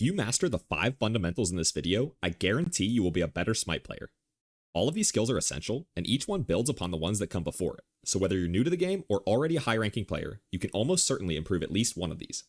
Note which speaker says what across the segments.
Speaker 1: If you master the 5 fundamentals in this video, I guarantee you will be a better Smite player. All of these skills are essential, and each one builds upon the ones that come before it, so whether you're new to the game or already a high-ranking player, you can almost certainly improve at least one of these.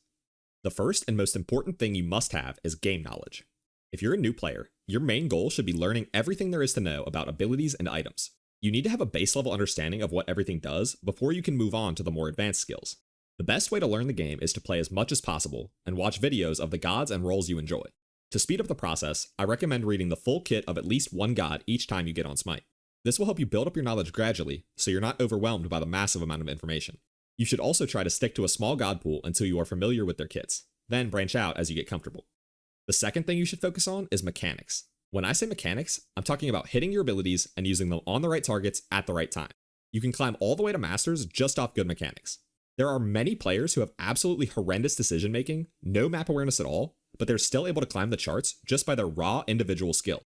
Speaker 1: The first and most important thing you must have is game knowledge. If you're a new player, your main goal should be learning everything there is to know about abilities and items. You need to have a base level understanding of what everything does before you can move on to the more advanced skills. The best way to learn the game is to play as much as possible and watch videos of the gods and roles you enjoy. To speed up the process, I recommend reading the full kit of at least one god each time you get on Smite. This will help you build up your knowledge gradually, so you're not overwhelmed by the massive amount of information. You should also try to stick to a small god pool until you are familiar with their kits, then branch out as you get comfortable. The second thing you should focus on is mechanics. When I say mechanics, I'm talking about hitting your abilities and using them on the right targets at the right time. You can climb all the way to Masters just off good mechanics. There are many players who have absolutely horrendous decision making, no map awareness at all, but they're still able to climb the charts just by their raw individual skill.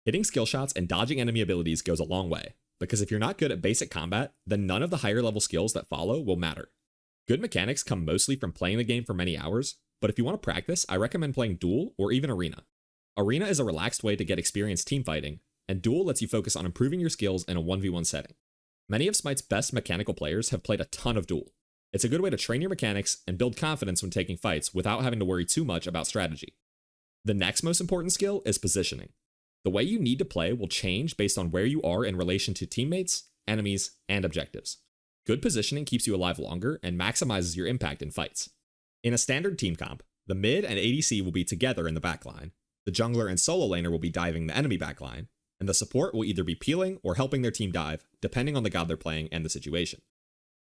Speaker 1: Hitting skill shots and dodging enemy abilities goes a long way, because if you're not good at basic combat, then none of the higher level skills that follow will matter. Good mechanics come mostly from playing the game for many hours, but if you want to practice, I recommend playing Duel or even Arena. Arena is a relaxed way to get experience teamfighting, and Duel lets you focus on improving your skills in a 1v1 setting. Many of Smite's best mechanical players have played a ton of Duel. It's a good way to train your mechanics and build confidence when taking fights without having to worry too much about strategy. The next most important skill is positioning. The way you need to play will change based on where you are in relation to teammates, enemies, and objectives. Good positioning keeps you alive longer and maximizes your impact in fights. In a standard team comp, the mid and ADC will be together in the backline, the jungler and solo laner will be diving the enemy backline, and the support will either be peeling or helping their team dive, depending on the god they're playing and the situation.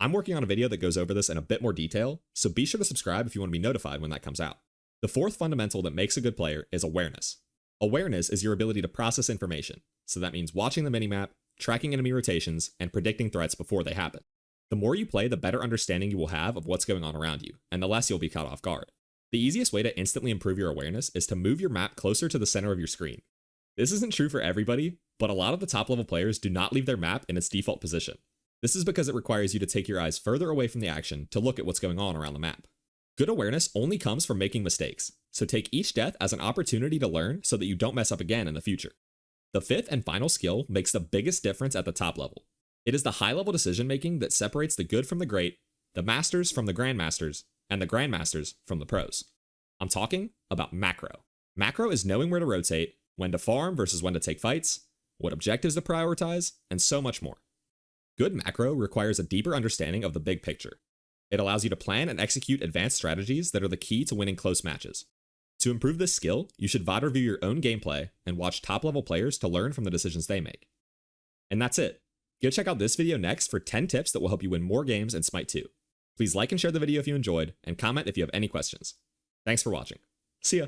Speaker 1: I'm working on a video that goes over this in a bit more detail, so be sure to subscribe if you want to be notified when that comes out. The fourth fundamental that makes a good player is awareness. Awareness is your ability to process information, so that means watching the minimap, tracking enemy rotations, and predicting threats before they happen. The more you play, the better understanding you will have of what's going on around you, and the less you'll be caught off guard. The easiest way to instantly improve your awareness is to move your map closer to the center of your screen. This isn't true for everybody, but a lot of the top level players do not leave their map in its default position. This is because it requires you to take your eyes further away from the action to look at what's going on around the map. Good awareness only comes from making mistakes, so take each death as an opportunity to learn so that you don't mess up again in the future. The fifth and final skill makes the biggest difference at the top level. It is the high-level decision-making that separates the good from the great, the masters from the grandmasters, and the grandmasters from the pros. I'm talking about macro. Macro is knowing where to rotate, when to farm versus when to take fights, what objectives to prioritize, and so much more. Good macro requires a deeper understanding of the big picture. It allows you to plan and execute advanced strategies that are the key to winning close matches. To improve this skill, you should VOD review your own gameplay and watch top-level players to learn from the decisions they make. And that's it. Go check out this video next for 10 tips that will help you win more games in Smite 2. Please like and share the video if you enjoyed, and comment if you have any questions. Thanks for watching. See ya!